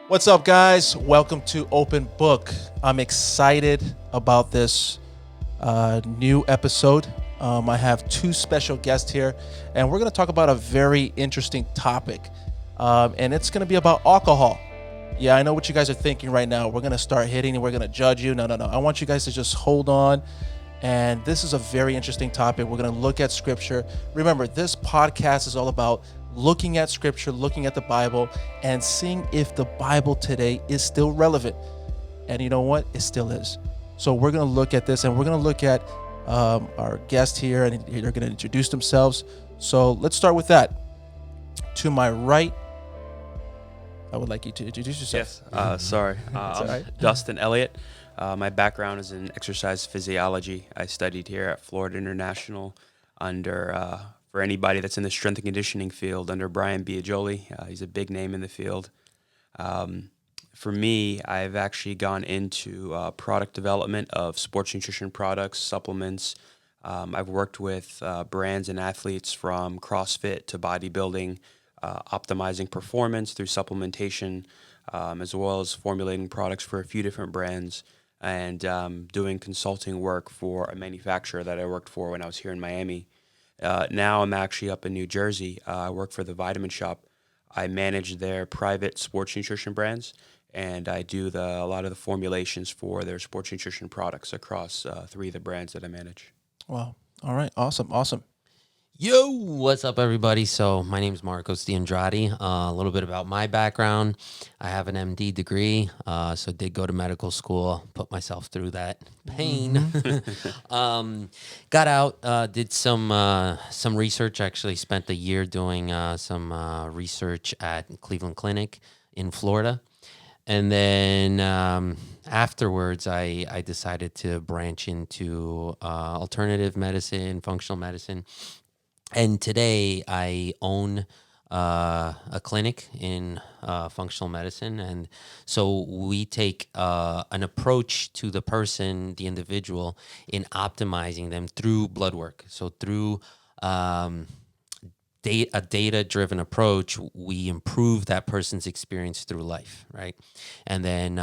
What's up, guys? Welcome to Open Book. I'm excited about this new episode. I have two special guests here, and we're going to talk about a very interesting topic, and it's going to be about alcohol. Yeah, I know what you guys are thinking right now. We're going to start hitting and we're going to judge you. No. I want you guys to just hold on. And this is a very interesting topic. We're going to look at scripture. Remember, this podcast is all about looking at scripture, looking at the Bible, and seeing if the Bible today is still relevant. And you know what? It still is. So we're going to look at this, and we're going to look at our guest here, and they're going to introduce themselves. So let's start with that. To my right, I would like you to introduce yourself. Yes, I'm right. Dustin Elliot. My background is in exercise physiology. I studied here at Florida International under, for anybody that's in the strength and conditioning field, under Brian Biagioli. He's a big name in the field. For me, I've actually gone into product development of sports nutrition products, supplements. I've worked with brands and athletes from CrossFit to bodybuilding, optimizing performance through supplementation, as well as formulating products for a few different brands, and doing consulting work for a manufacturer that I worked for when I was here in Miami. Now I'm actually up in New Jersey. I work for the Vitamin Shop. I manage their private sports nutrition brands, and I do a lot of the formulations for their sports nutrition products across three of the brands that I manage. Wow. All right. Awesome. Yo, what's up, everybody? So my name is Marcos De Andrade. A little bit about my background. I have an MD degree, so did go to medical school, put myself through that pain. Got out, did some research. Actually spent a year doing some research at Cleveland Clinic in Florida. And then afterwards, I decided to branch into alternative medicine, functional medicine. And today I own a clinic in functional medicine. And so we take an approach to the person, the individual, in optimizing them through blood work. So through a data-driven approach, we improve that person's experience through life, right? And then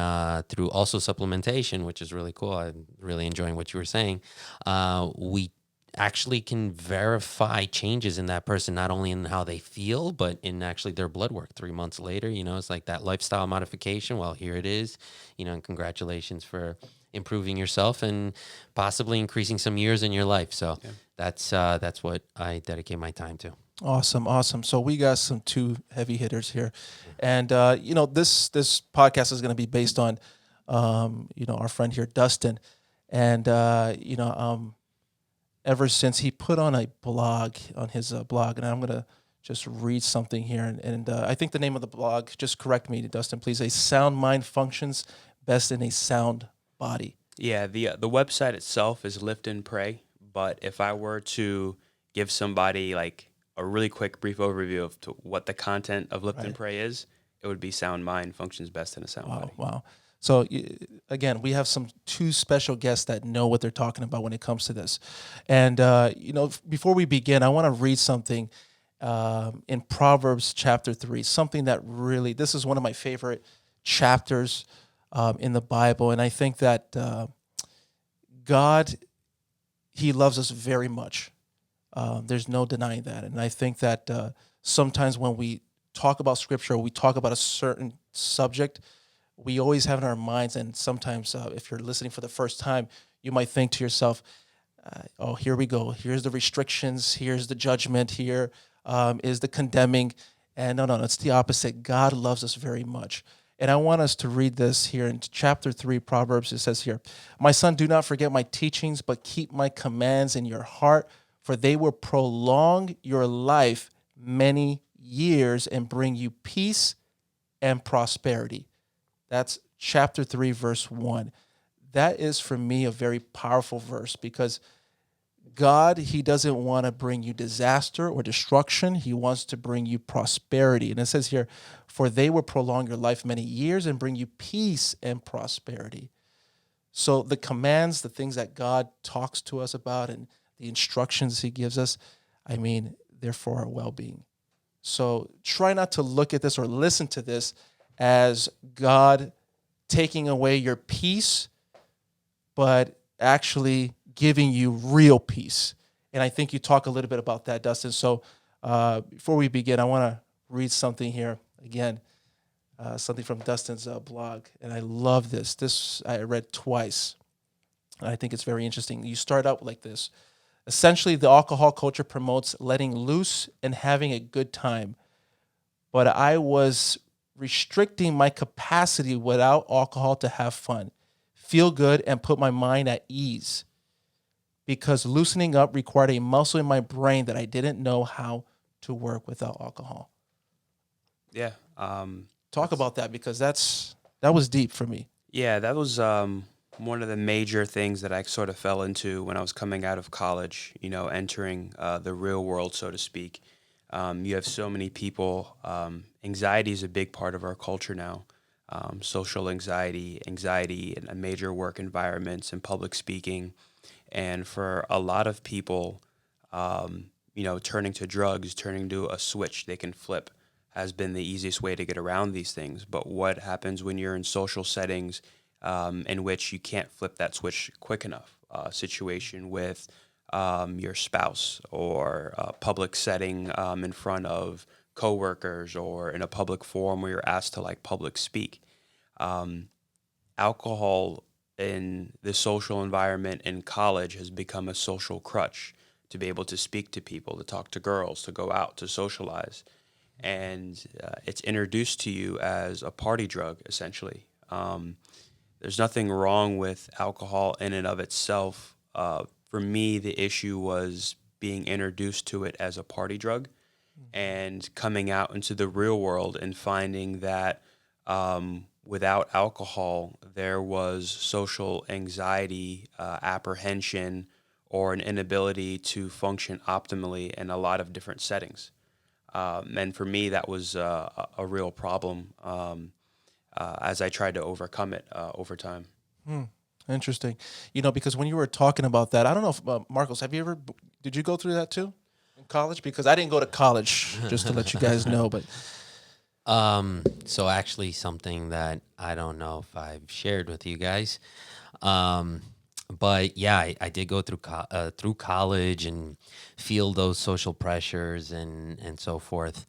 through also supplementation, which is really cool. I'm really enjoying what you were saying. We actually can verify changes in that person, not only in how they feel, but in actually their blood work 3 months later. You know, it's like that lifestyle modification. Well, here it is, and congratulations for improving yourself and possibly increasing some years in your life. So that's what I dedicate my time to. Awesome. So we got some two heavy hitters here, and this podcast is going to be based on, our friend here, Dustin, and ever since he put on a blog on his blog, and I'm going to just read something here, and I think the name of the blog, just correct me, Dustin, please. A sound mind functions best in a sound body. Yeah, the website itself is Lift and Pray, but if I were to give somebody like a really quick, brief overview of what the content of Lift and Pray is, it would be sound mind functions best in a sound body. Wow. So again, we have two special guests that know what they're talking about when it comes to this. And, before we begin, I want to read something in Proverbs chapter 3, something that really, this is one of my favorite chapters in the Bible. And I think that God, he loves us very much. There's no denying that. And I think that sometimes when we talk about scripture, or we talk about a certain subject, we always have in our minds, and sometimes if you're listening for the first time, you might think to yourself, here we go. Here's the restrictions. Here's the judgment. Here is the condemning. And no, it's the opposite. God loves us very much. And I want us to read this here in chapter 3, Proverbs. It says here, "My son, do not forget my teachings, but keep my commands in your heart, for they will prolong your life many years and bring you peace and prosperity." That's chapter 3, verse 1. That is, for me, a very powerful verse, because God, he doesn't want to bring you disaster or destruction. He wants to bring you prosperity. And it says here, "For they will prolong your life many years and bring you peace and prosperity." So the commands, the things that God talks to us about and the instructions he gives us, they're for our well-being. So try not to look at this or listen to this as God taking away your peace, but actually giving you real peace. And I think you talk a little bit about that, Dustin. So before we begin, I want to read something here again, something from Dustin's blog. And I love this. This I read twice. And I think it's very interesting. You start out like this. Essentially, the alcohol culture promotes letting loose and having a good time. But I was restricting my capacity without alcohol to have fun, feel good, and put my mind at ease. Because loosening up required a muscle in my brain that I didn't know how to work without alcohol. Yeah. Talk about that, because that was deep for me. Yeah, that was one of the major things that I sort of fell into when I was coming out of college, entering the real world, so to speak. You have so many people. Anxiety is a big part of our culture now. Social anxiety in major work environments and public speaking. And for a lot of people, turning to drugs, turning to a switch they can flip has been the easiest way to get around these things. But what happens when you're in social settings in which you can't flip that switch quick enough? Situation with your spouse, or a public setting in front of coworkers, or in a public forum where you're asked to public speak. Alcohol in the social environment in college has become a social crutch to be able to speak to people, to talk to girls, to go out, to socialize. And it's introduced to you as a party drug, essentially. There's nothing wrong with alcohol in and of itself. For me, the issue was being introduced to it as a party drug, and coming out into the real world and finding that without alcohol, there was social anxiety, apprehension, or an inability to function optimally in a lot of different settings. And for me, that was a real problem as I tried to overcome it over time. Interesting. Because when you were talking about that, I don't know if, Marcos, did you go through that too in college? Because I didn't go to college, just to let you guys know, but. So actually something that I don't know if I've shared with you guys. But yeah, I did go through college and feel those social pressures and so forth.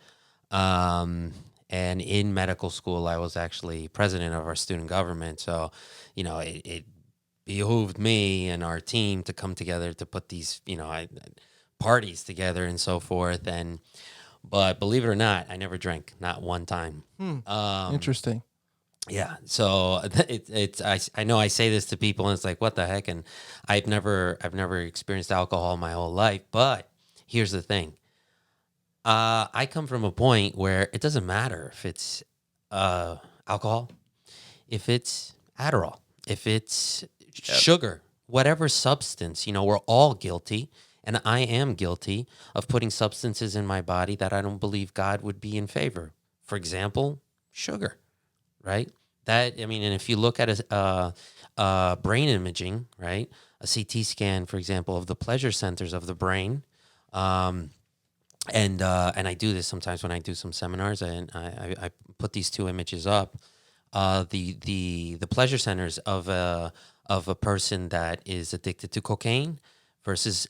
And in medical school, I was actually president of our student government. So, it behooved me and our team to come together to put these, parties together and so forth. But believe it or not, I never drank, not one time. Interesting. Yeah. So I know I say this to people and it's like, what the heck? And I've never experienced alcohol my whole life. But here's the thing. I come from a point where it doesn't matter if it's alcohol, if it's Adderall, if it's sugar, whatever substance, we're all guilty. And I am guilty of putting substances in my body that I don't believe God would be in favor. For example, sugar, right? And if you look at a brain imaging, right, a CT scan, for example, of the pleasure centers of the brain, and I do this sometimes when I do some seminars, and I put these two images up. The pleasure centers of a person that is addicted to cocaine versus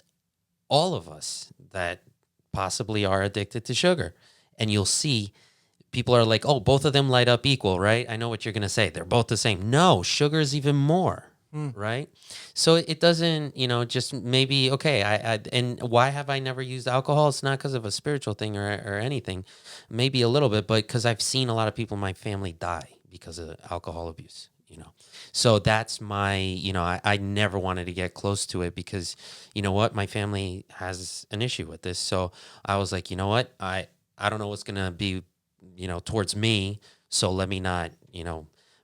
all of us that possibly are addicted to sugar. And you'll see people are like, oh, both of them light up equal, right? I know what you're going to say. They're both the same. No, sugar is even more, right? So it doesn't, just maybe, okay, and why have I never used alcohol? It's not because of a spiritual thing or anything. Maybe a little bit, but because I've seen a lot of people in my family die because of alcohol abuse. So that's my, I never wanted to get close to it because, my family has an issue with this. So I was like, I don't know what's going to be, towards me. So let me not,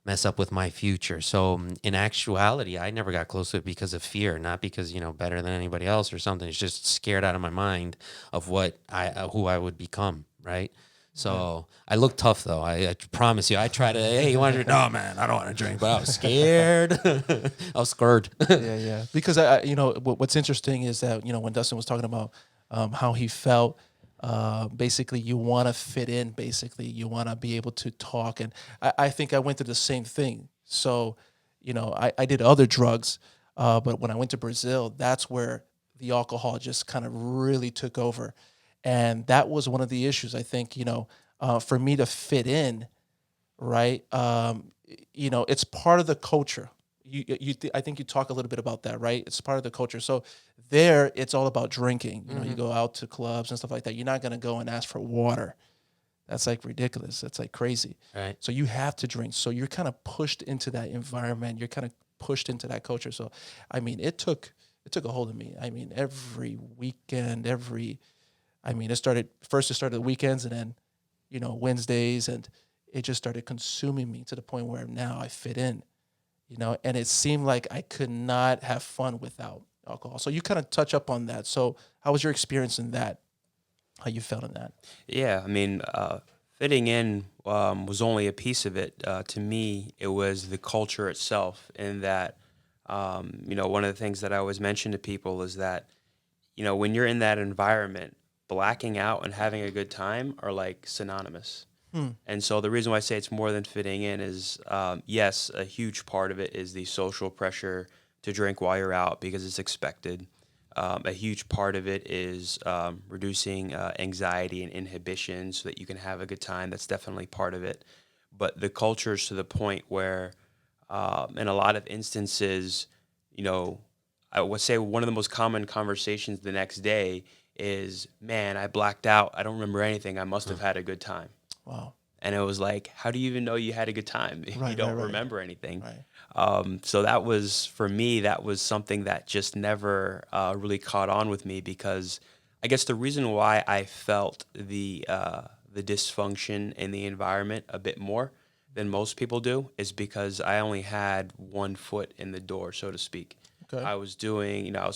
mess up with my future. So in actuality, I never got close to it because of fear, not because, better than anybody else or something. It's just scared out of my mind of who I would become. Right. So I look tough though. I promise you. I try to. Hey, you want to drink? No, man, I don't want to drink. But I was scared. I was scared. Yeah. Because what's interesting is that when Dustin was talking about how he felt, Basically, you want to fit in. Basically, you want to be able to talk. And I think I went through the same thing. So, I did other drugs, but when I went to Brazil, that's where the alcohol just kind of really took over. And that was one of the issues. I think, for me to fit in, right? It's part of the culture. I think you talk a little bit about that, right? It's part of the culture. So there, it's all about drinking. You go out to clubs and stuff like that. You're not gonna go and ask for water. That's like ridiculous. That's like crazy. Right. So you have to drink. So you're kind of pushed into that environment. You're kind of pushed into that culture. So, I mean, it took a hold of me. I mean, every weekend, it started the weekends and then, Wednesdays, and it just started consuming me to the point where now I fit in, and it seemed like I could not have fun without alcohol. So you kind of touch up on that. So how was your experience in that? How you felt in that? Yeah, I mean, fitting in was only a piece of it. To me, it was the culture itself, in that, one of the things that I always mention to people is that, when you're in that environment, blacking out and having a good time are like synonymous. And so the reason why I say it's more than fitting in is, yes, a huge part of it is the social pressure to drink while you're out because it's expected. A huge part of it is reducing anxiety and inhibition so that you can have a good time. That's definitely part of it. But the culture is to the point where, in a lot of instances, I would say one of the most common conversations the next day is, man, I blacked out. I don't remember anything. I must have had a good time. Wow. And it was like, how do you even know you had a good time if you Right, don't right. remember anything? Right. So that was, for me, that was something that just never really caught on with me, because I guess the reason why I felt the dysfunction in the environment a bit more than most people do is because I only had one foot in the door, so to speak. Okay. I was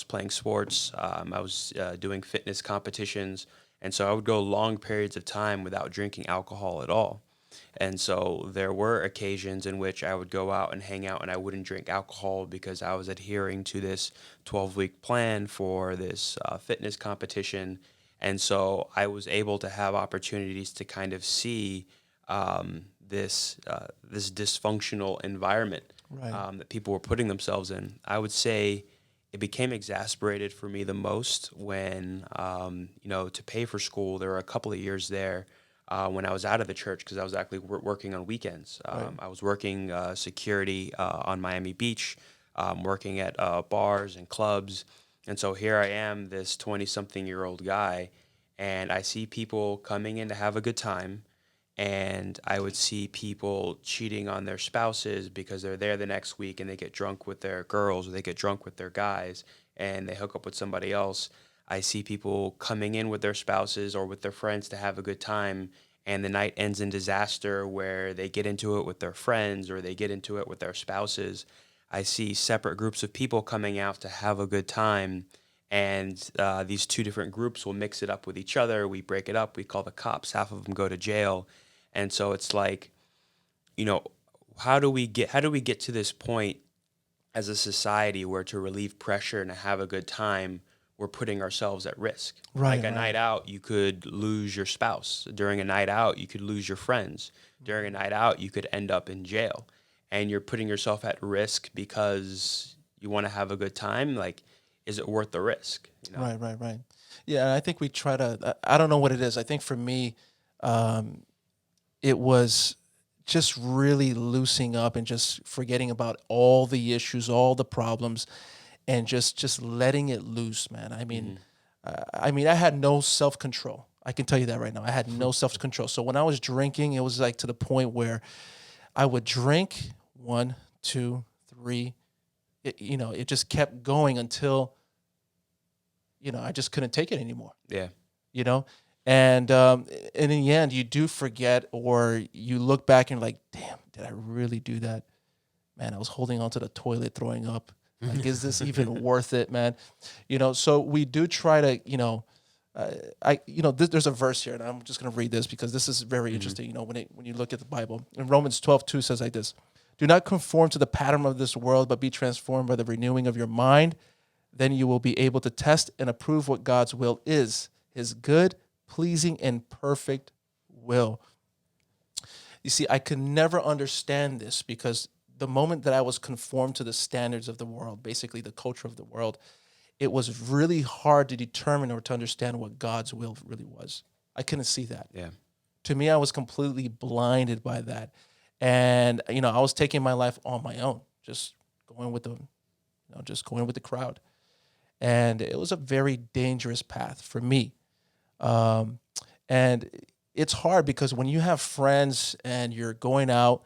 playing sports, I was doing fitness competitions, and so I would go long periods of time without drinking alcohol at all. And so there were occasions in which I would go out and hang out and I wouldn't drink alcohol because I was adhering to this 12-week plan for this fitness competition. And so I was able to have opportunities to kind of see this dysfunctional environment Right. that people were putting themselves in. I would say it became exasperated for me the most when, to pay for school, there were a couple of years there when I was out of the church, because I was actually working on weekends. Right. I was working security on Miami Beach, working at bars and clubs. And so here I am, this 20-something-year-old guy, and I see people coming in to have a good time, and I would see people cheating on their spouses because they're there the next week and they get drunk with their girls or they get drunk with their guys and they hook up with somebody else. I see people coming in with their spouses or with their friends to have a good time, and the night ends in disaster where they get into it with their friends or they get into it with their spouses. I see separate groups of people coming out to have a good time, and these two different groups will mix it up with each other. We break it up. We call the cops. Half of them go to jail. And so it's like, how do we get to this point as a society where, to relieve pressure and to have a good time, we're putting ourselves at risk? Right. Like a night out, you could lose your spouse. During a night out, you could lose your friends. During a night out, you could end up in jail. And you're putting yourself at risk because you want to have a good time. Like, is it worth the risk? Right. Right. Yeah, and I think we try to. I don't know what it is. I think for me, it was just really loosening up and just forgetting about all the issues, all the problems, and just letting it loose, man. I had no self-control. I can tell you that right now. I had no self-control. So when I was drinking, it was like to the point where I would drink 1, 2, 3. It just kept going until I just couldn't take it anymore. Yeah. And in the end, you do forget, or you look back and you're like, damn, did I really do that? Man, I was holding onto the toilet, throwing up. Like, is this even worth it, man? So we do try to, there's a verse here, and I'm just going to read this because this is very interesting. When you look at the Bible, in Romans 12:2 says like this: "Do not conform to the pattern of this world, but be transformed by the renewing of your mind. Then you will be able to test and approve what God's will is, His good, pleasing and perfect will. You see, I could never understand this because the moment that I was conformed to the standards of the world, basically the culture of the world, it was really hard to determine or to understand what God's will really was. I couldn't see that. Yeah. To me, I was completely blinded by that. And, I was taking my life on my own, just going with the crowd. And it was a very dangerous path for me. And it's hard because when you have friends and you're going out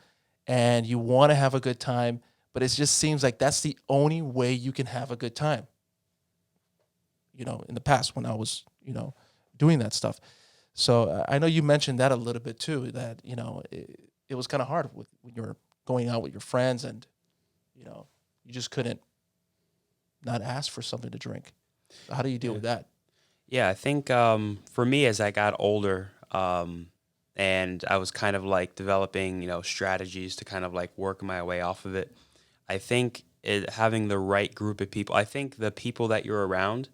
and you want to have a good time, but it just seems like that's the only way you can have a good time. In the past when I was, doing that stuff. So I know you mentioned that a little bit too, that, it was kind of hard when you're going out with your friends and, you just couldn't not ask for something to drink. So how do you deal with that? Yeah, I think for me, as I got older, and I was kind of like developing, strategies to kind of like work my way off of it. I think having the right group of people, I think the people that you're around,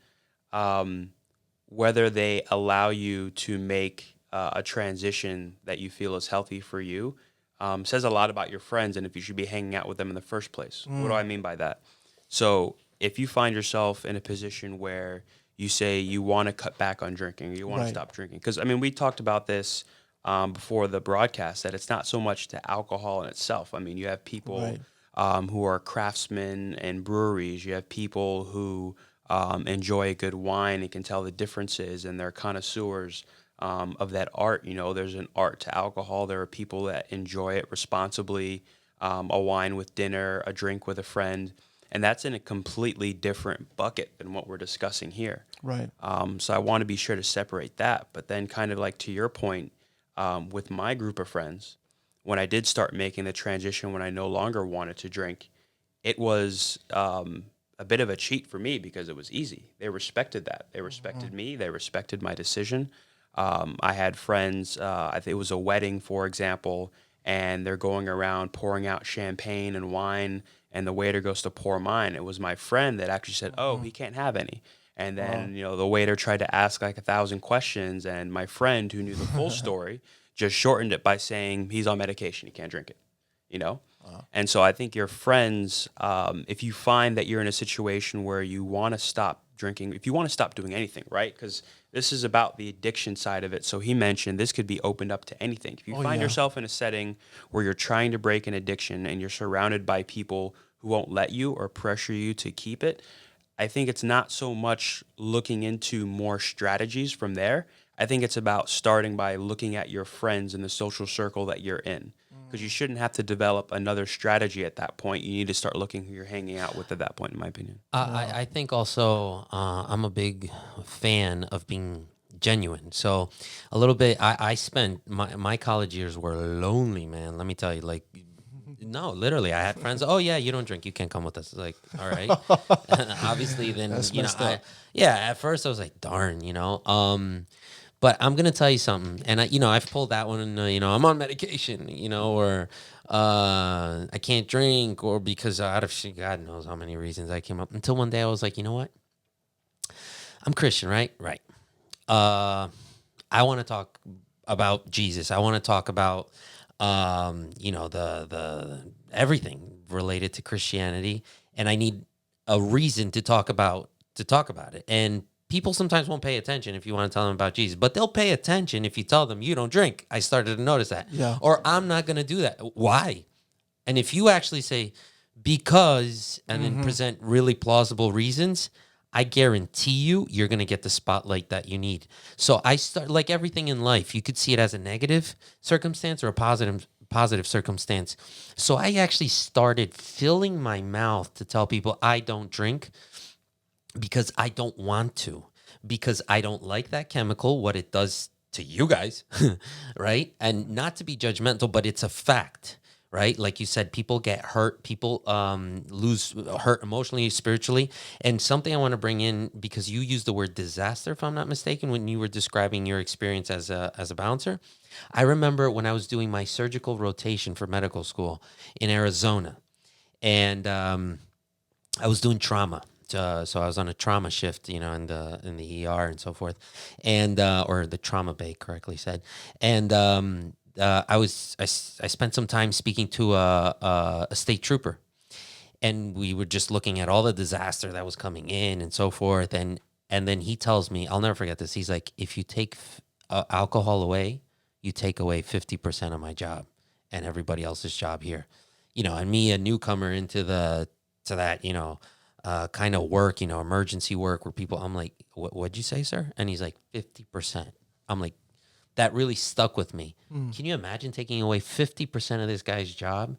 whether they allow you to make a transition that you feel is healthy for you, says a lot about your friends and if you should be hanging out with them in the first place. What do I mean by that? So if you find yourself in a position where you say you want to cut back on drinking, or you want to stop drinking, because we talked about this before the broadcast, that it's not so much the alcohol in itself. You have people who are craftsmen in breweries. You have people who enjoy a good wine and can tell the differences, and they're connoisseurs of that art. There's an art to alcohol. There are people that enjoy it responsibly, a wine with dinner, a drink with a friend, and that's in a completely different bucket than what we're discussing here. Right. So I want to be sure to separate that. But then kind of like to your point, with my group of friends, when I did start making the transition, when I no longer wanted to drink, it was a bit of a cheat for me because it was easy. They respected that. They respected me. They respected my decision. I had friends, I think it was a wedding, for example, and they're going around pouring out champagne and wine, and the waiter goes to pour mine. It was my friend that actually said, "Oh, he can't have any." And then, the waiter tried to ask like 1,000 questions, and my friend who knew the full story just shortened it by saying he's on medication, he can't drink it, And so I think your friends, if you find that you're in a situation where you want to stop drinking, if you want to stop doing anything, right? Because this is about the addiction side of it. So he mentioned this could be opened up to anything. If you find yourself in a setting where you're trying to break an addiction and you're surrounded by people who won't let you or pressure you to keep it, I think it's not so much looking into more strategies from there. I think it's about starting by looking at your friends and the social circle that you're in. Because you shouldn't have to develop another strategy at that point. You need to start looking who you're hanging out with at that point, in my opinion. I think also I'm a big fan of being genuine. So a little bit, I spent my college years were lonely, man. Let me tell you, like, no, literally, I had friends. Oh yeah, you don't drink, you can't come with us. Like, all right. Obviously, then That's you know, messed up. at first I was like, darn, But I'm gonna tell you something, and I've pulled that one. I'm on medication, or I can't drink, or because out of God knows how many reasons I came up. Until one day I was like, you know what? I'm Christian, right? Right. I want to talk about Jesus. I want to talk about the everything related to Christianity, and I need a reason to talk about it. And people sometimes won't pay attention if you want to tell them about Jesus, but they'll pay attention if you tell them you don't drink. I started to notice that. Yeah. Or I'm not going to do that. Why? And if you actually say because and then present really plausible reasons, I guarantee you're going to get the spotlight that you need. So I start, like everything in life, you could see it as a negative circumstance or a positive circumstance. So I actually started filling my mouth to tell people I don't drink because I don't want to, because I don't like that chemical, what it does to you guys, right? And not to be judgmental, but it's a fact, right? Like you said, people get hurt, people lose hurt emotionally, spiritually. And something I want to bring in, because you used the word disaster, if I'm not mistaken, when you were describing your experience as a bouncer. I remember when I was doing my surgical rotation for medical school in Arizona, and I was doing trauma. So I was on a trauma shift, you know, in the ER and so forth, and or the trauma bay, correctly said. And I spent some time speaking to a state trooper, and we were just looking at all the disaster that was coming in and so forth. And then he tells me, I'll never forget this. He's like, if you take alcohol away, you take away 50% of my job and everybody else's job here. You know, and me, a newcomer into that, you know, kind of work, you know, emergency work where people, I'm like, what'd you say, sir? And he's like, 50%. I'm like, that really stuck with me. Can you imagine taking away 50% of this guy's job?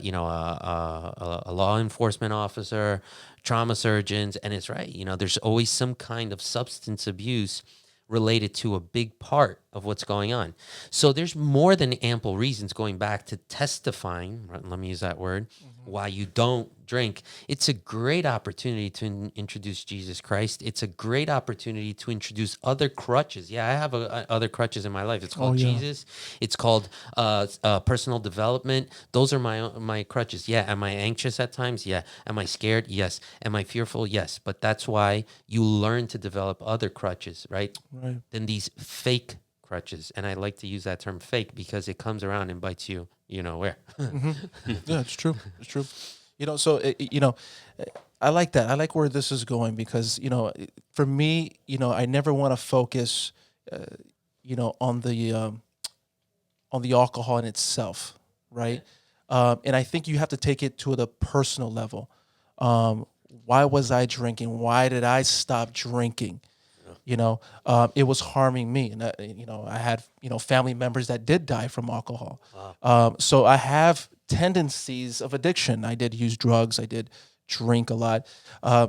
You know, a law enforcement officer, trauma surgeons, and it's right. You know, there's always some kind of substance abuse related to a big part of what's going on. So there's more than ample reasons, going back to testifying, let me use that word, why you don't drink. It's a great opportunity to introduce Jesus Christ. It's a great opportunity to introduce other crutches. Yeah, I have other crutches in my life. It's called Jesus. It's called personal development. Those are my crutches. Yeah. Am I anxious at times? Yeah. Am I scared? Yes. Am I fearful? Yes. But that's why you learn to develop other crutches, right? Right. Than these fake crutches. And I like to use that term fake because it comes around and bites you, you know where. Yeah, it's true. It's true. You know, so you know, I like that. I like where this is going because, you know, for me, you know, I never want to focus, you know, on the alcohol in itself, right? And I think you have to take it to the personal level. Why was I drinking? Why did I stop drinking? You know, it was harming me, and you know, I had, you know, family members that did die from alcohol. So I have tendencies of addiction. I did use drugs. I did drink a lot.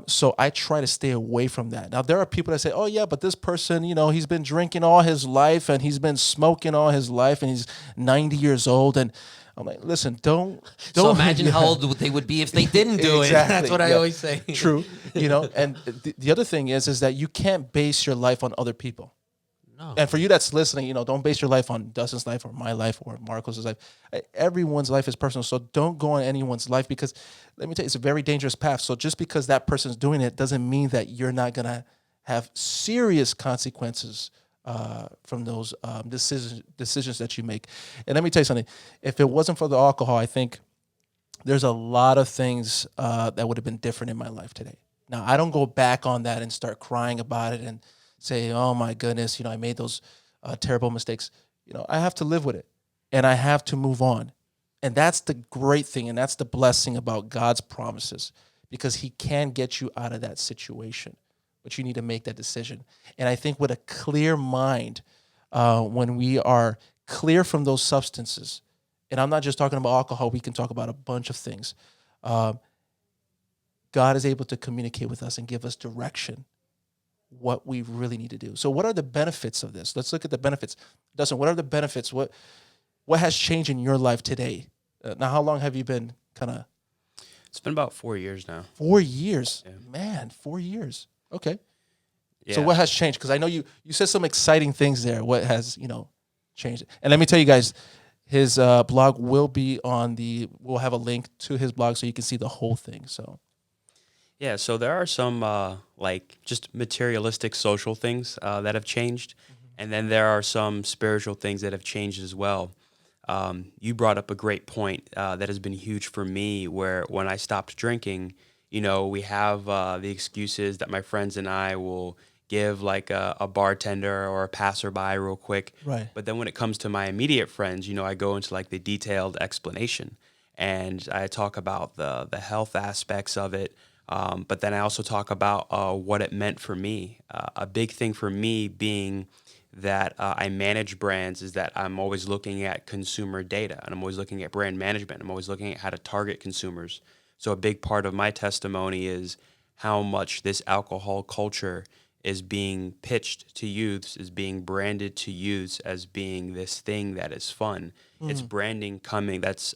So I try to stay away from that. Now, there are people that say, oh, yeah, but this person, you know, he's been drinking all his life and he's been smoking all his life and he's 90 years old. And I'm like, listen, don't. So imagine how old they would be if they didn't do it. That's what I always say. True. You know, and the other thing is that you can't base your life on other people. No. And for you that's listening, you know, don't base your life on Dustin's life or my life or Marcos's life. Everyone's life is personal. So don't go on anyone's life because, let me tell you, it's a very dangerous path. So just because that person's doing it doesn't mean that you're not going to have serious consequences from those decisions that you make. And let me tell you something. If it wasn't for the alcohol, I think there's a lot of things that would have been different in my life today. Now, I don't go back on that and start crying about it and say, oh my goodness, you know, I made those terrible mistakes. You know, I have to live with it and I have to move on. And that's the great thing. And that's the blessing about God's promises, because he can get you out of that situation, but you need to make that decision. And I think with a clear mind, when we are clear from those substances, and I'm not just talking about alcohol, we can talk about a bunch of things. God is able to communicate with us and give us direction, what we really need to do. So what are the benefits of this? Let's look at the benefits. Dustin, what are the benefits? What has changed in your life today? Now, how long have you been kind of? It's been about 4 years now. 4 years? Yeah. Man, 4 years. Okay. Yeah. So what has changed? Because I know you said some exciting things there. What has, you know, changed? And let me tell you guys, his blog will be we'll have a link to his blog so you can see the whole thing. So. Yeah, so there are some like just materialistic social things that have changed, and then there are some spiritual things that have changed as well. You brought up a great point that has been huge for me, where when I stopped drinking, you know, we have the excuses that my friends and I will give, like a bartender or a passerby real quick. Right. But then when it comes to my immediate friends, you know, I go into like the detailed explanation, and I talk about the health aspects of it. But then I also talk about what it meant for me. A big thing for me being that I manage brands is that I'm always looking at consumer data, and I'm always looking at brand management. I'm always looking at how to target consumers. So a big part of my testimony is how much this alcohol culture is being pitched to youths, is being branded to youths as being this thing that is fun. It's branding coming that's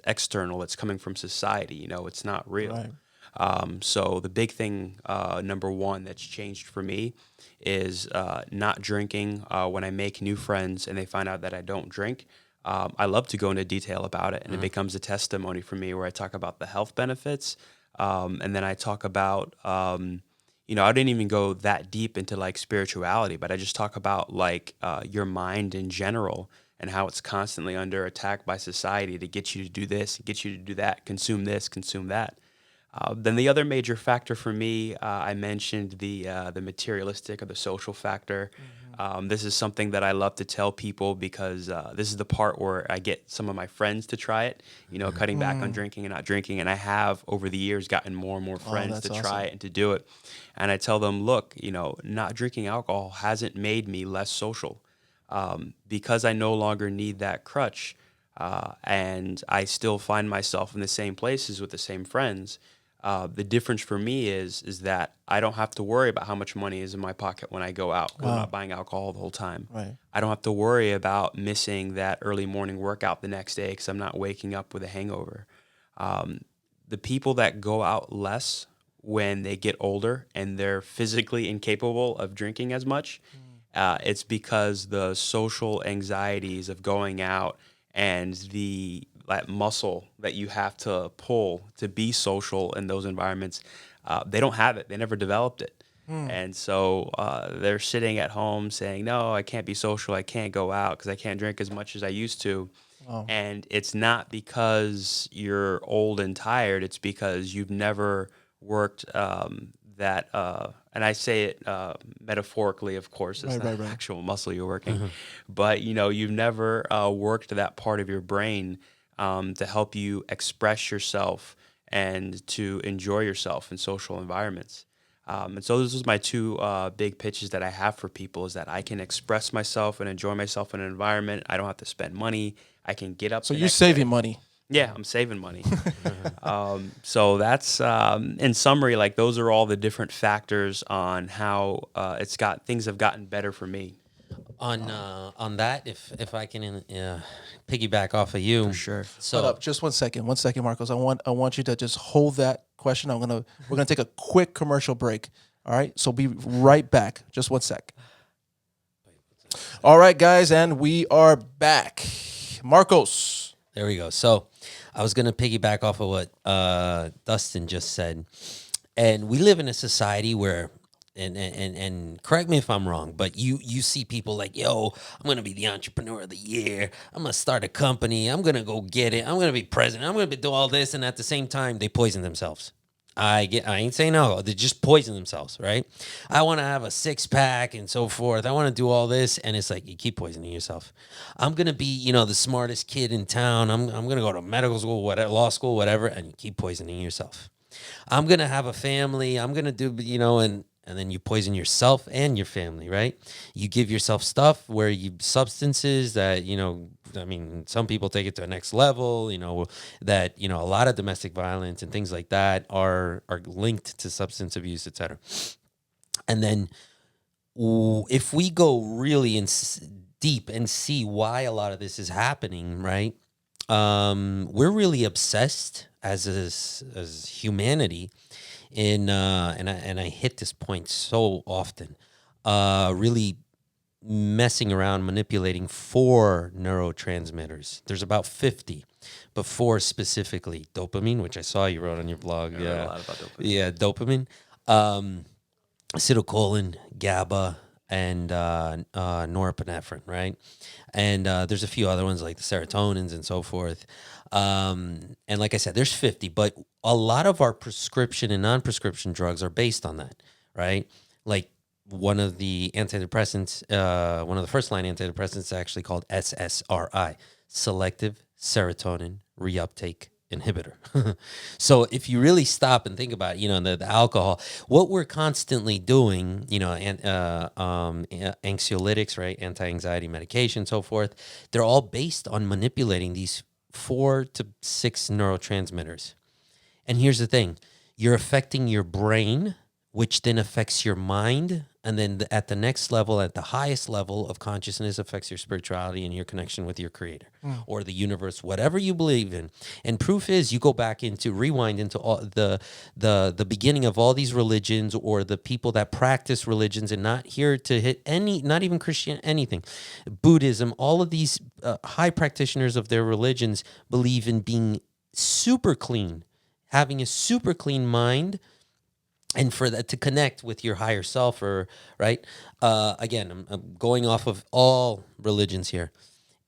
external. It's coming from society. You know, it's not real. Right. So the big thing, number one, that's changed for me is not drinking when I make new friends and they find out that I don't drink. I love to go into detail about it, and it becomes a testimony for me where I talk about the health benefits. And then I talk about, I didn't even go that deep into like spirituality, but I just talk about like your mind in general and how it's constantly under attack by society to get you to do this, get you to do that, consume this, consume that. Then the other major factor for me, I mentioned the materialistic or the social factor. This is something that I love to tell people because this is the part where I get some of my friends to try it, cutting back on drinking and not drinking. And I have over the years gotten more and more friends that's to try awesome. it and to do it. And I tell them, look, not drinking alcohol hasn't made me less social because I no longer need that crutch. And I still find myself in the same places with the same friends. The difference for me is that I don't have to worry about how much money is in my pocket when I go out 'cause I'm not buying alcohol the whole time. Right. I don't have to worry about missing that early morning workout the next day because I'm not waking up with a hangover. The people that go out less when they get older and they're physically incapable of drinking as much, it's because the social anxieties of going out and that muscle that you have to pull to be social in those environments, they don't have it. They never developed it. And so they're sitting at home saying, no, I can't be social. I can't go out because I can't drink as much as I used to. Wow. And it's not because you're old and tired. It's because you've never worked and I say it metaphorically, of course, it's Right, not right, right. actual muscle you're working, but you've never worked that part of your brain to help you express yourself and to enjoy yourself in social environments. And so this is my two big pitches that I have for people is that I can express myself and enjoy myself in an environment. I don't have to spend money. I can get up So the you're next saving day. money. Yeah, I'm saving money. So that's in summary, like those are all the different factors on how things have gotten better for me. On that, if I can piggyback off of you, For sure. Hold So up, just 1 second. 1 second, Marcos. I want you to just hold that question. We're gonna take a quick commercial break. All right. So be right back. Just 1 sec. All right, guys, and we are back. Marcos. there we go. So I was gonna piggyback off of what Dustin just said, and we live in a society where. And correct me if I'm wrong, but you see people like, yo, I'm gonna be the entrepreneur of the year. I'm gonna start a company. I'm gonna go get it. I'm gonna be president. I'm gonna do all this, and at the same time, they poison themselves. I ain't saying no. They just poison themselves, right? I want to have a 6-pack and so forth. I want to do all this, and it's like you keep poisoning yourself. I'm gonna be, the smartest kid in town. I'm gonna go to medical school, whatever, law school, whatever, and you keep poisoning yourself. I'm gonna have a family. I'm gonna do, and then you poison yourself and your family, right? You give yourself stuff where substances that, I mean, some people take it to a next level, that, a lot of domestic violence and things like that are linked to substance abuse, et cetera. And then if we go really deep and see why a lot of this is happening, right? We're really obsessed as humanity and I hit this point so often, really messing around, manipulating 4 neurotransmitters. There's about 50, but 4 specifically. Dopamine, which I saw you wrote on your blog. I read a lot about dopamine. Yeah, dopamine. Acetylcholine, GABA, and norepinephrine, right? And there's a few other ones like the serotonins and so forth. And like I said, there's 50, but a lot of our prescription and non-prescription drugs are based on that, right? Like one of the antidepressants, one of the first line antidepressants is actually called SSRI, selective serotonin reuptake inhibitor. So if you really stop and think about it, the alcohol, what we're constantly doing, anxiolytics, right? Anti-anxiety medication, so forth, they're all based on manipulating these 4 to 6 neurotransmitters. And here's the thing, you're affecting your brain, which then affects your mind. And then at the next level, at the highest level of consciousness, affects your spirituality and your connection with your creator or the universe, whatever you believe in. And proof is you go back rewind into all the beginning of all these religions or the people that practice religions and not here to hit not even Christian, anything, Buddhism, all of these high practitioners of their religions believe in being super clean, having a super clean mind, and for that to connect with your higher self, or right. Again, I'm going off of all religions here.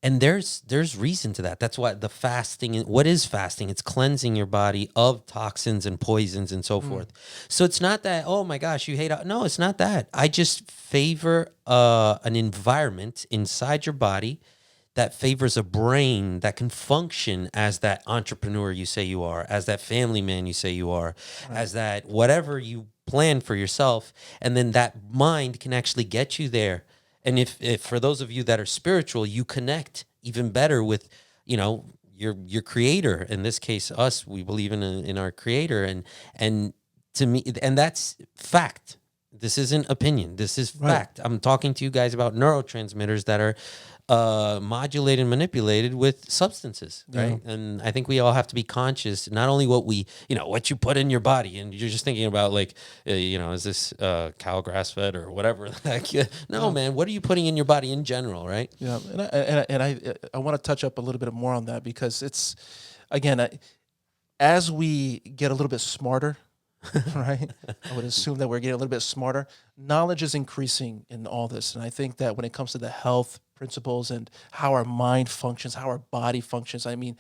And there's reason to that. That's why the fasting, what is fasting? It's cleansing your body of toxins and poisons and so forth. So it's not that, oh my gosh, you hate, no, it's not that. I just favor an environment inside your body that favors a brain that can function as that entrepreneur you say you are, as that family man you say you are, as that whatever you plan for yourself. And then that mind can actually get you there. And if for those of you that are spiritual, you connect even better with, your creator. In this case, us, we believe in our creator. And to me, and that's fact. This isn't opinion. This is fact. I'm talking to you guys about neurotransmitters that are modulated and manipulated with substances, right? And I think we all have to be conscious, not only what what you put in your body, and you're just thinking about like, is this cow grass fed or whatever? No, man, what are you putting in your body in general, right? Yeah, and I want to touch up a little bit more on that, because it's, again, as we get a little bit smarter, right? I would assume that we're getting a little bit smarter. Knowledge is increasing in all this. And I think that when it comes to the health principles and how our mind functions, how our body functions, I mean,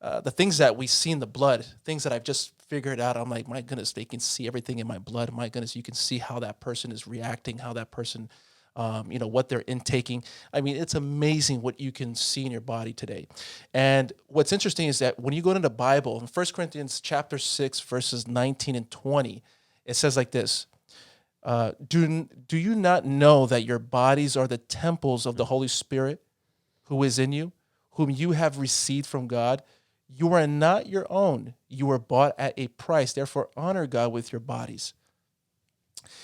the things that we see in the blood, things that I've just figured out, I'm like, my goodness, they can see everything in my blood. My goodness, you can see how that person is reacting, how that person, what they're intaking. I mean, it's amazing what you can see in your body today. And what's interesting is that when you go into the Bible, in 1 Corinthians chapter 6, verses 19 and 20, it says like this: do you not know that your bodies are the temples of the Holy Spirit who is in you, whom you have received from God? You are not your own. You were bought at a price. Therefore, honor God with your bodies.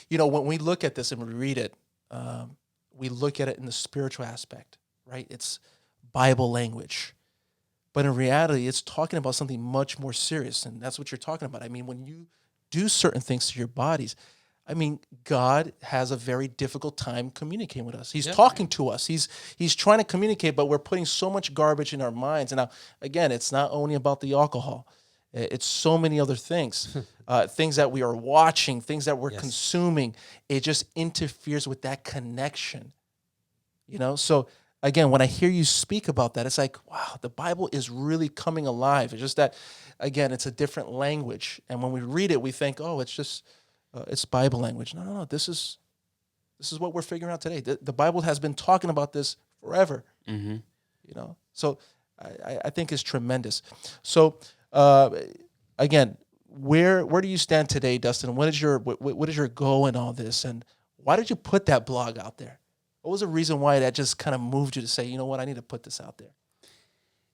When we look at this and we read it, we look at it in the spiritual aspect, right? It's Bible language. But in reality, it's talking about something much more serious, and that's what you're talking about. I mean, when you do certain things to your bodies, I mean, God has a very difficult time communicating with us. He's talking to us. He's trying to communicate, but we're putting so much garbage in our minds. And now, again, it's not only about the alcohol. It's so many other things, things that we are watching, things that we're consuming. It just interferes with that connection, So again, when I hear you speak about that, it's like, wow, the Bible is really coming alive. It's just that, again, it's a different language. And when we read it, we think, oh, it's just, it's Bible language. No. This is what we're figuring out today. The Bible has been talking about this forever, So I think it's tremendous. So, again, where do you stand today, Dustin? What is your goal in all this, and why did you put that blog out there? What was the reason why that just kind of moved you to say, you know what, I need to put this out there?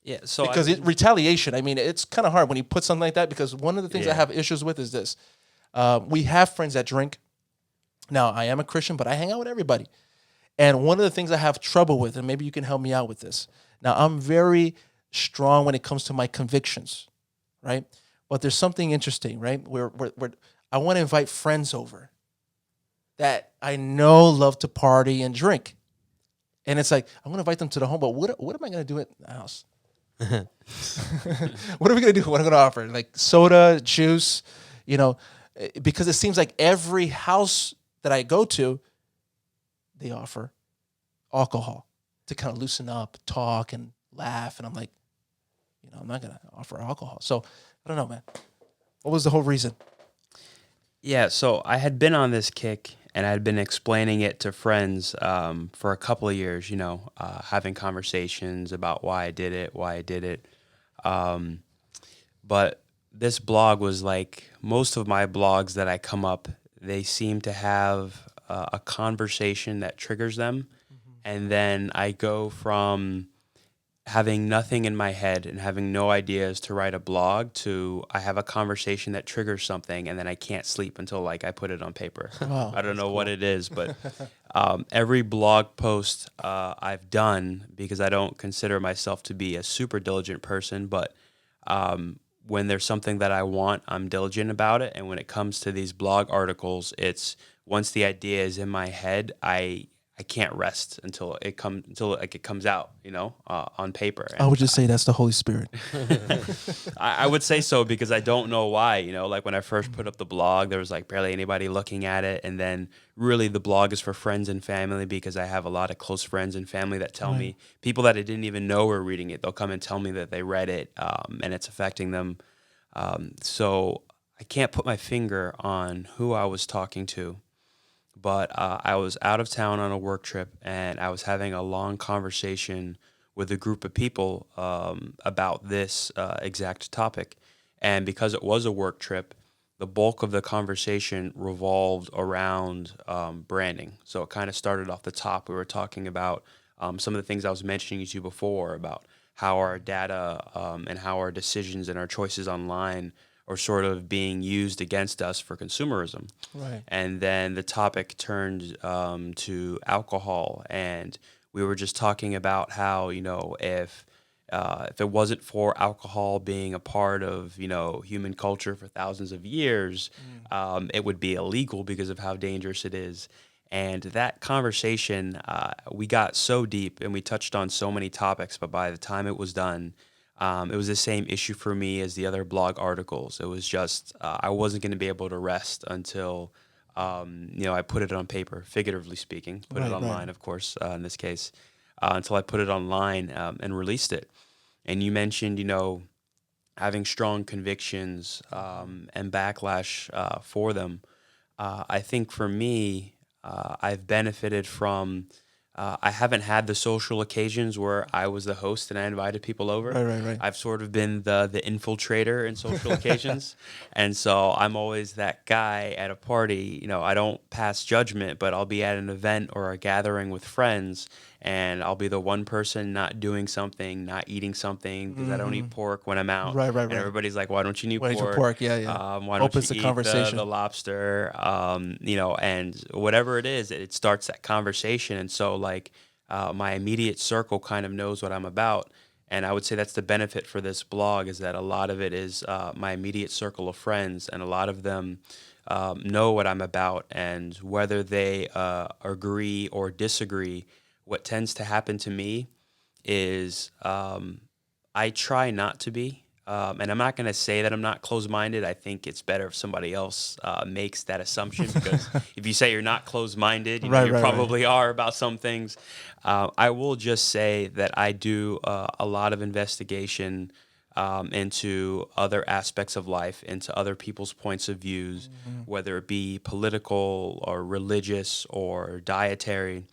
Yeah, so because retaliation. I mean, it's kind of hard when you put something like that, because one of the things I have issues with is this: we have friends that drink. Now, I am a Christian, but I hang out with everybody, and one of the things I have trouble with, and maybe you can help me out with this. Now, I'm very strong when it comes to my convictions, right? But there's something interesting, right? Where I want to invite friends over that I know love to party and drink. And it's like, I'm going to invite them to the home, but what am I going to do at the house? What are we going to do? What am I going to offer? Like soda, juice, because it seems like every house that I go to, they offer alcohol to kind of loosen up, talk, and laugh. And I'm like, I'm not going to offer alcohol. So I don't know, man. What was the whole reason? Yeah, so I had been on this kick, and I had been explaining it to friends for a couple of years, having conversations about why I did it. But this blog was like most of my blogs that I come up, they seem to have a conversation that triggers them. And then I go from having nothing in my head and having no ideas to write a blog to I have a conversation that triggers something, and then I can't sleep until I put it on paper. Wow, I don't know what it is, but every blog post I've done, because I don't consider myself to be a super diligent person, but when there's something that I want, I'm diligent about it. And when it comes to these blog articles, it's once the idea is in my head, I I can't rest until it comes out, on paper. I would just say that's the Holy Spirit. I would say so because I don't know why. Like when I first put up the blog, there was like barely anybody looking at it, and then really the blog is for friends and family because I have a lot of close friends and family that tell me, people that I didn't even know were reading it. They'll come and tell me that they read it, and it's affecting them. So I can't put my finger on who I was talking to. But I was out of town on a work trip, and I was having a long conversation with a group of people about this exact topic. And because it was a work trip, the bulk of the conversation revolved around branding. So it kind of started off the top. We were talking about some of the things I was mentioning to you before about how our data and how our decisions and our choices online are sort of being used against us for consumerism. Right. And then the topic turned to alcohol, and we were just talking about how, if it wasn't for alcohol being a part of, human culture for thousands of years, it would be illegal because of how dangerous it is. And that conversation, we got so deep and we touched on so many topics, but by the time it was done, it was the same issue for me as the other blog articles. It was just I wasn't going to be able to rest until I put it on paper, figuratively speaking, put it online, of course, in this case, until I put it online and released it. And you mentioned, having strong convictions and backlash for them. I think for me, I've benefited from. I haven't had the social occasions where I was the host and I invited people over. Right. I've sort of been the infiltrator in social occasions. And so I'm always that guy at a party. I don't pass judgment, but I'll be at an event or a gathering with friends, and I'll be the one person not doing something, not eating something because I don't eat pork when I'm out. Right. And everybody's like, why don't you eat Why don't you pork? pork? Yeah. Why don't Opens you the eat conversation. the lobster? And whatever it is, it starts that conversation. And so like my immediate circle kind of knows what I'm about. And I would say that's the benefit for this blog, is that a lot of it is my immediate circle of friends, and a lot of them know what I'm about. And whether they agree or disagree, what tends to happen to me is I try not to be. And I'm not going to say that I'm not closed-minded. I think it's better if somebody else makes that assumption, because if you say you're not closed-minded, you probably are about some things. I will just say that I do a lot of investigation into other aspects of life, into other people's points of views, whether it be political or religious or dietary.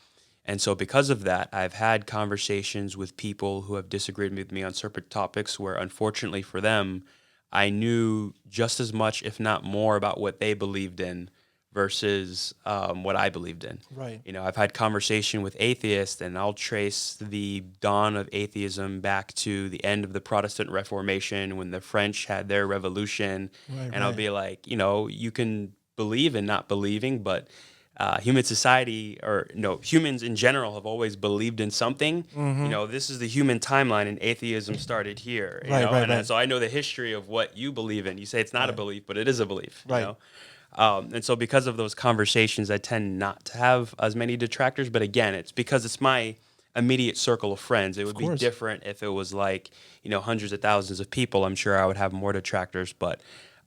And so because of that, I've had conversations with people who have disagreed with me on certain topics where, unfortunately for them, I knew just as much, if not more, about what they believed in versus what I believed in. Right. I've had conversation with atheists, and I'll trace the dawn of atheism back to the end of the Protestant Reformation, when the French had their revolution. And I'll be like, you can believe in not believing, but human society, or humans in general, have always believed in something. This is the human timeline, and atheism started here. And so I know the history of what you believe in. You say it's not a belief, but it is a belief. And so because of those conversations, I tend not to have as many detractors. But again, it's because it's my immediate circle of friends. It would be different if it was like hundreds of thousands of people. I'm sure I would have more detractors, but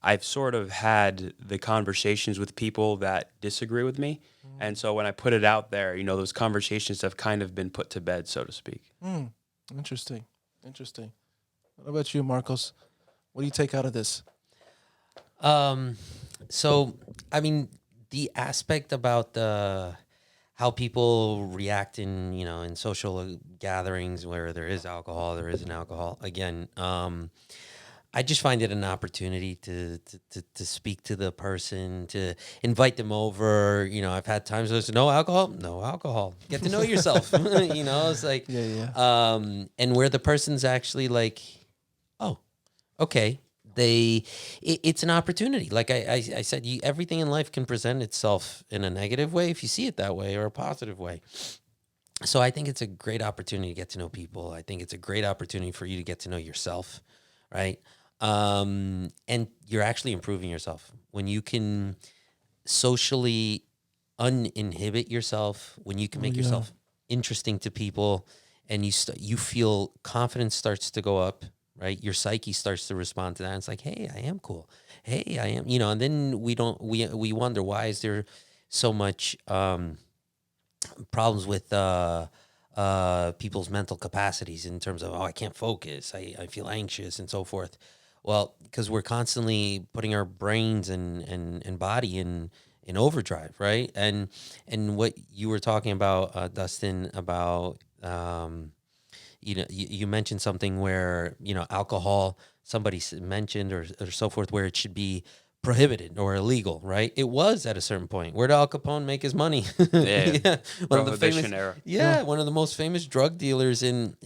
I've sort of had the conversations with people that disagree with me. And so when I put it out there, those conversations have kind of been put to bed, so to speak. Interesting. What about you, Marcos? What do you take out of this? So, I mean, the aspect about how people react in social gatherings where there is alcohol, there isn't alcohol. Again, I just find it an opportunity to speak to the person, to invite them over. I've had times where there's no alcohol. Get to know yourself. It's like, and where the person's actually like, oh, okay. It's an opportunity. Like I said, everything in life can present itself in a negative way if you see it that way, or a positive way. So I think it's a great opportunity to get to know people. I think it's a great opportunity for you to get to know yourself, right? And you're actually improving yourself when you can socially uninhibit yourself, when you can make yourself interesting to people, and you feel confidence starts to go up, right? Your psyche starts to respond to that. And it's like, hey, I am cool. Hey, I am, and then we wonder, why is there so much problems with people's mental capacities in terms of, oh, I can't focus, I feel anxious and so forth. Well, because we're constantly putting our brains and body in overdrive, right? And what you were talking about, Dustin, about you mentioned something where alcohol, somebody mentioned or so forth, where it should be prohibited or illegal, right? It was at a certain point. Where did Al Capone make his money? Yeah, One of the famous Prohibition era. one of the most famous drug dealers in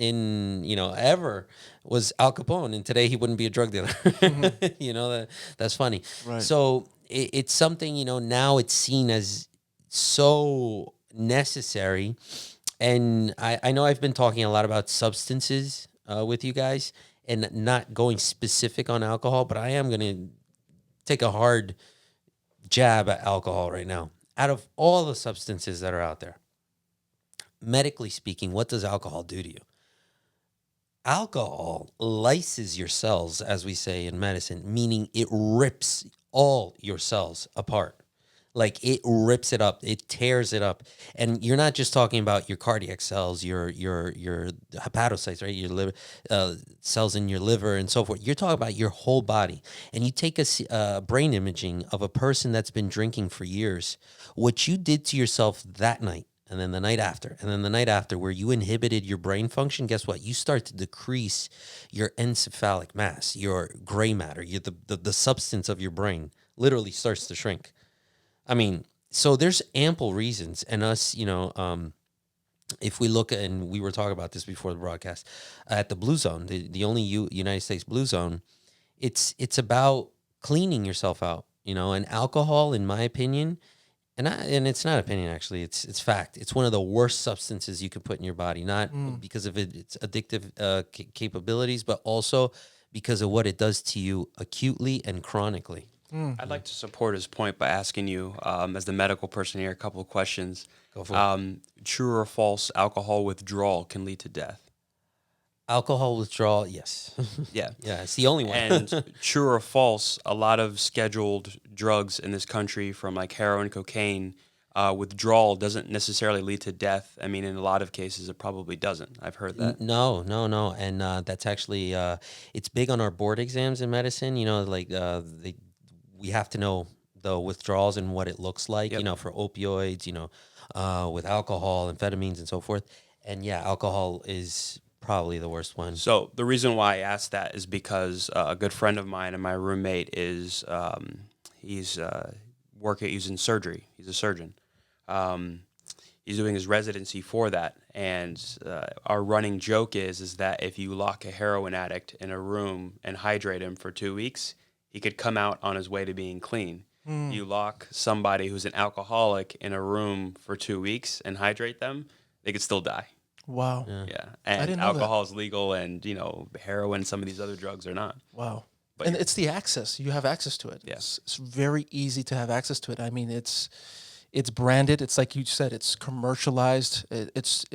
ever was Al Capone, and today he wouldn't be a drug dealer. That's funny. Right. So it's something, now it's seen as so necessary. And I know I've been talking a lot about substances with you guys and not going specific on alcohol, but I am going to take a hard jab at alcohol right now. Out of all the substances that are out there, medically speaking, what does alcohol do to you? Alcohol lyses your cells, as we say in medicine, meaning it rips all your cells apart. Like, it rips it up, it tears it up. And you're not just talking about your cardiac cells, your hepatocytes, right? Your liver, cells in your liver and so forth. You're talking about your whole body. And you take a brain imaging of a person that's been drinking for years. What you did to yourself that night, and then the night after, and then the night after, where you inhibited your brain function, guess what? You start to decrease your encephalic mass, your gray matter, the substance of your brain literally starts to shrink. I mean, so there's ample reasons. And us, if we look at, and we were talking about this before the broadcast, at the Blue Zone, the only United States Blue Zone, it's about cleaning yourself out, and alcohol, in my opinion, and it's not opinion, actually, it's fact. It's one of the worst substances you can put in your body, not because of its addictive capabilities, but also because of what it does to you acutely and chronically. I'd like to support his point by asking you, as the medical person here, a couple of questions. Go for it. True or false, alcohol withdrawal can lead to death? Alcohol withdrawal, yes. Yeah. Yeah, it's the only one. And true or false, a lot of scheduled drugs in this country, from like heroin, cocaine, withdrawal doesn't necessarily lead to death. I mean, in a lot of cases, it probably doesn't. I've heard that. No. And that's actually, it's big on our board exams in medicine. We have to know the withdrawals and what it looks like, Yep. for opioids, with alcohol, amphetamines, and so forth. And yeah, alcohol is probably the worst one. So the reason why I asked that is because a good friend of mine and my roommate is he's in surgery. He's a surgeon. He's doing his residency for that, and our running joke is that if you lock a heroin addict in a room and hydrate him for 2 weeks, he could come out on his way to being clean. You lock somebody who's an alcoholic in a room for 2 weeks and hydrate them, they could still die. Wow. Yeah, I and didn't know that. alcohol is legal, and heroin, some of these other drugs are not. Wow. But And it's the access. You have access to it. Yeah. It's very easy to have access to it. I mean, it's branded. It's like you said, it's commercialized. It's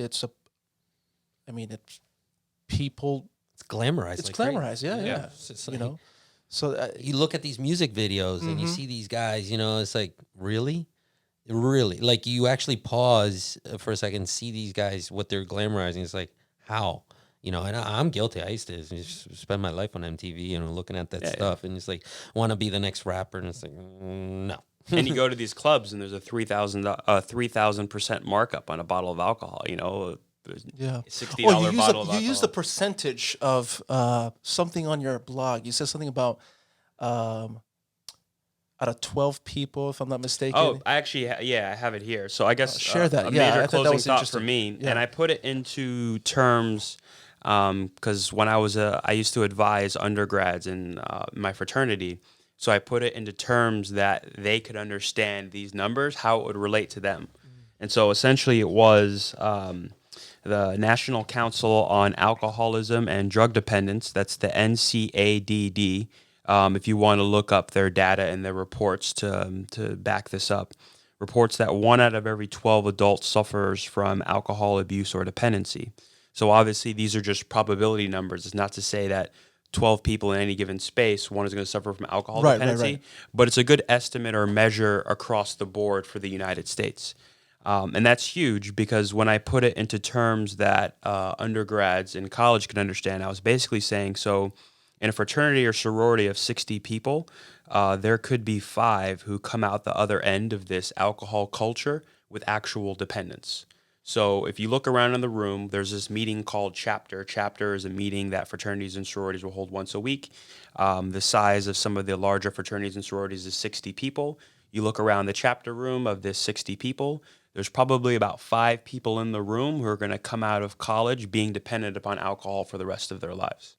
people. It's glamorized. It's like crazy. glamorized. Yeah. Yeah. It's like, So you look at these music videos and you see these guys, it's like, really? Like, you actually pause for a second, see these guys, what they're glamorizing. It's like, how? And I'm guilty. I used to just spend my life on MTV, looking at that stuff. And it's like, want to be the next rapper. And it's like, no. And you go to these clubs, and there's a 3,000% markup on a bottle of alcohol. yeah. $60 bottle of alcohol. You use the percentage of something on your blog. You said something about out of 12 people, if I'm not mistaken. Oh, I actually, I have it here. So I guess share that. a Yeah, I major thought that closing was thought for interesting. me, Yeah. and I put it into terms because when I used to advise undergrads in my fraternity. So I put it into terms that they could understand these numbers, how it would relate to them. And so essentially it was the National Council on Alcoholism and Drug Dependence. That's the NCADD. If you want to look up their data and their reports to back this up, reports that 1 out of every 12 adults suffers from alcohol abuse or dependency. So obviously these are just probability numbers. It's not to say that 12 people in any given space, one is going to suffer from alcohol dependency, but it's a good estimate or measure across the board for the United States. And that's huge because when I put it into terms that undergrads in college can understand, I was basically saying, so in a fraternity or sorority of 60 people, there could be 5 who come out the other end of this alcohol culture with actual dependence. So if you look around in the room, there's this meeting called Chapter. Chapter is a meeting that fraternities and sororities will hold once a week. The size of some of the larger fraternities and sororities is 60 people. You look around the chapter room of this 60 people, there's probably about 5 people in the room who are going to come out of college being dependent upon alcohol for the rest of their lives.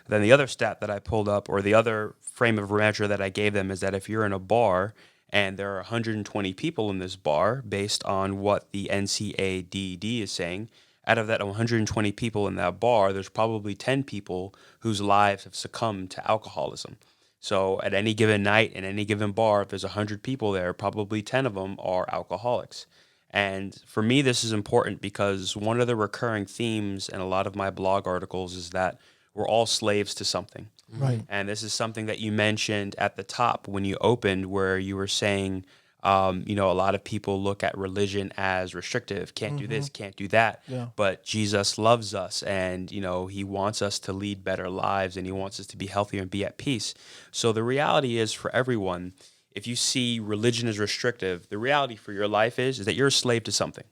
Then the other stat that I pulled up, or the other frame of measure that I gave them, is that if you're in a bar and there are 120 people in this bar, based on what the NCADD is saying, out of that 120 people in that bar, there's probably 10 people whose lives have succumbed to alcoholism. So at any given night, in any given bar, if there's 100 people there, probably 10 of them are alcoholics. And for me, this is important because one of the recurring themes in a lot of my blog articles is that we're all slaves to something. Right. And this is something that you mentioned at the top when you opened, where you were saying, a lot of people look at religion as restrictive. Can't do this, can't do that. Yeah. But Jesus loves us, and, he wants us to lead better lives, and he wants us to be healthier and be at peace. So the reality is, for everyone, if you see religion as restrictive, the reality for your life is that you're a slave to something,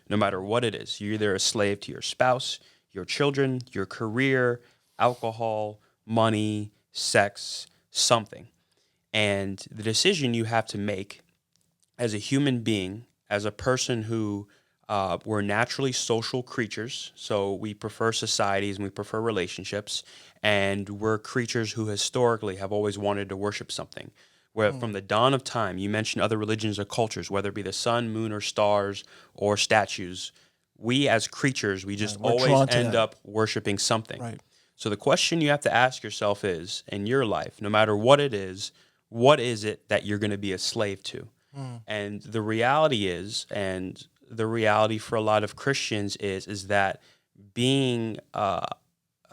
no matter what it is. You're either a slave to your spouse, your children, your career, alcohol, money, sex, something. And the decision you have to make as a human being, as a person who we're naturally social creatures, so we prefer societies and we prefer relationships, and we're creatures who historically have always wanted to worship something. Where from the dawn of time, you mentioned other religions or cultures, whether it be the sun, moon, or stars, or statues, we as creatures, we just We're always drawn to end that. up worshiping something. Right. So the question you have to ask yourself is, in your life, no matter what it is it that you're going to be a slave to? And the reality is, and the reality for a lot of Christians is that being,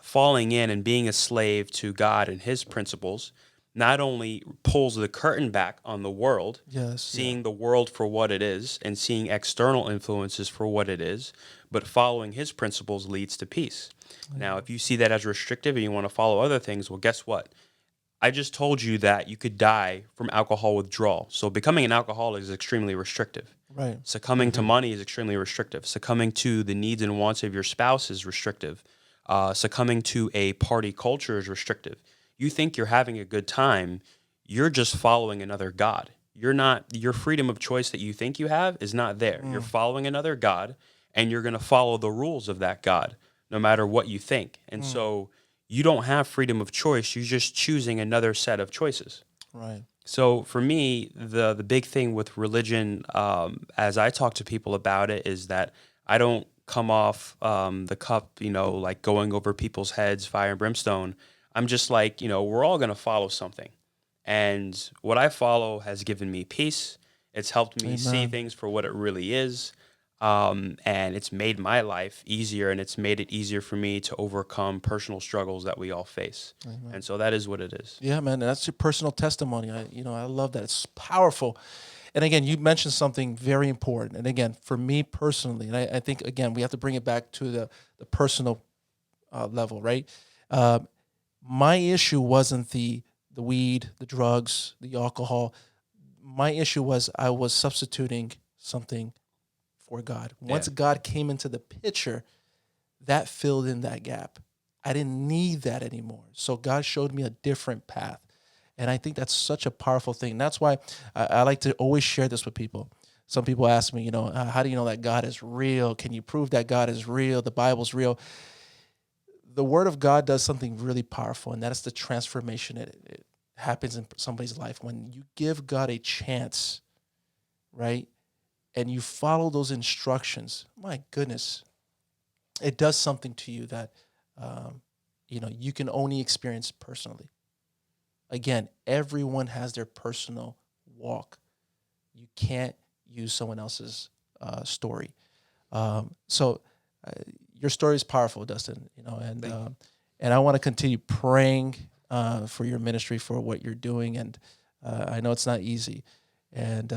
falling in and being a slave to God and his principles not only pulls the curtain back on the world, Yes. seeing the world for what it is and seeing external influences for what it is, but following his principles leads to peace. Now, if you see that as restrictive and you want to follow other things, well, guess what? I just told you that you could die from alcohol withdrawal. So becoming an alcoholic is extremely restrictive. Right. Succumbing to money is extremely restrictive. Succumbing to the needs and wants of your spouse is restrictive. Succumbing to a party culture is restrictive. You think you're having a good time, you're just following another god. Your freedom of choice that you think you have is not there. You're following another god, and you're going to follow the rules of that god, no matter what you think. And so you don't have freedom of choice. You're just choosing another set of choices. Right. So for me, the big thing with religion, as I talk to people about it, is that I don't come off the cup, like going over people's heads, fire and brimstone. I'm just like, we're all going to follow something. And what I follow has given me peace. It's helped me see Amen. things for what it really is. And it's made my life easier, and it's made it easier for me to overcome personal struggles that we all face. Amen. And so that is what it is. Yeah, man, that's your personal testimony. I love that. It's powerful. And again, you mentioned something very important. And again, for me personally, and I think again we have to bring it back to the personal level, right? My issue wasn't the weed, the drugs, the alcohol. My issue was I was substituting something for God. Once God came into the picture, that filled in that gap. I didn't need that anymore. So God showed me a different path. And I think that's such a powerful thing. That's why I like to always share this with people. Some people ask me, how do you know that God is real? Can you prove that God is real? The Bible's real. The Word of God does something really powerful, and that is the transformation. It happens in somebody's life when you give God a chance, right? And you follow those instructions. My goodness, it does something to you that you can only experience personally. Again, everyone has their personal walk. You can't use someone else's story. So your story is powerful, Dustin. And I want to continue praying for your ministry, for what you're doing, and I know it's not easy. And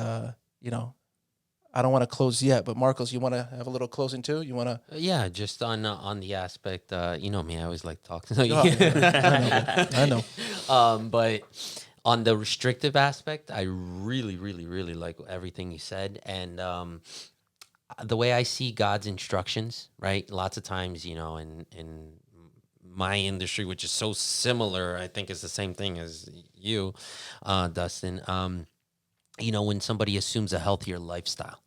I don't want to close yet, but Marcos, you want to have a little closing too? You want to? Yeah, just on the aspect, you know me, I always like talking. I know. But on the restrictive aspect, I really, really, really like everything you said. And the way I see God's instructions, right? Lots of times, in my industry, which is so similar, I think is the same thing as you, Dustin. When somebody assumes a healthier lifestyle,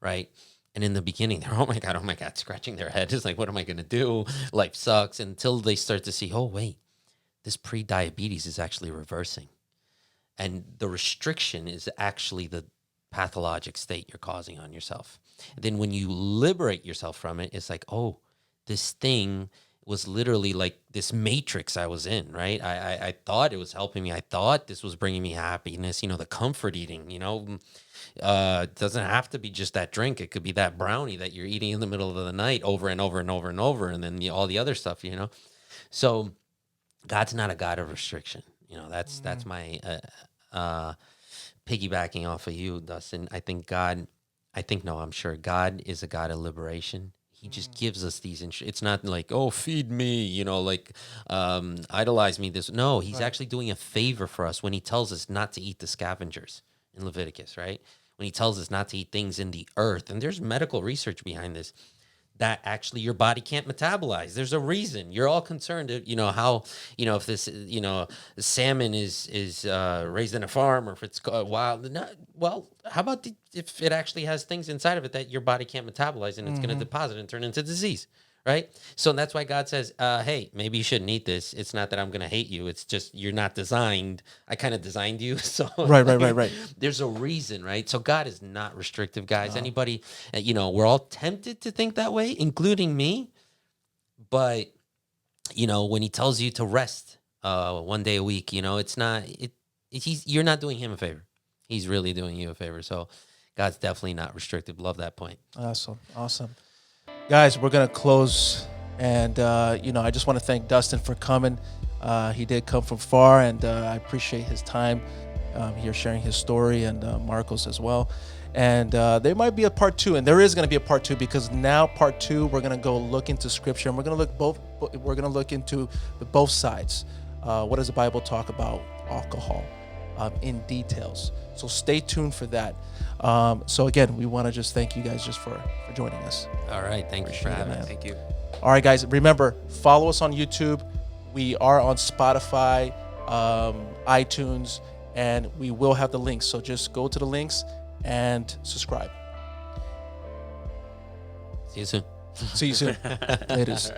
right? And in the beginning, they're, oh my God, scratching their head. It's like, what am I going to do? Life sucks. Until they start to see, oh, wait, this pre-diabetes is actually reversing. And the restriction is actually the pathologic state you're causing on yourself. And then when you liberate yourself from it, it's like, oh, this thing was literally like this matrix I was in, right? I thought it was helping me. I thought this was bringing me happiness, the comfort eating, it doesn't have to be just that drink. It could be that brownie that you're eating in the middle of the night over and over and over and over. And then all the other stuff, So God's not a God of restriction. That's my piggybacking off of you, Dustin. I'm sure God is a God of liberation. He just gives us these. It's not like, oh, feed me, idolize me. No, he's actually doing a favor for us when he tells us not to eat the scavengers in Leviticus, right? When he tells us not to eat things in the earth. And there's medical research behind this that actually your body can't metabolize. There's a reason. You're all concerned, how, if this, salmon is raised in a farm or if it's wild. Well, how about if it actually has things inside of it that your body can't metabolize and it's going to deposit and turn into disease, right? So that's why God says, hey, maybe you shouldn't eat this. It's not that I'm going to hate you. It's just you're not designed. I kind of designed you. So Right. There's a reason, right? So God is not restrictive, guys. Anybody, we're all tempted to think that way, including me. But, when he tells you to rest 1 day a week, it's not, you're not doing him a favor. He's really doing you a favor. So God's definitely not restrictive. Love that point. Awesome. Guys, we're going to close. And, I just want to thank Dustin for coming. He did come from far, and I appreciate his time here sharing his story, and Marcos as well. And there might be a part 2, and there is going to be a part 2, because now part 2, we're going to go look into scripture, and we're going to look into both sides. What does the Bible talk about alcohol in details? So stay tuned for that. So again, we want to just thank you guys just for joining us. All right. Thank you for having us. Thank you. All right, guys. Remember, follow us on YouTube. We are on Spotify, iTunes, and we will have the links. So just go to the links and subscribe. See you soon. See you soon. Laters.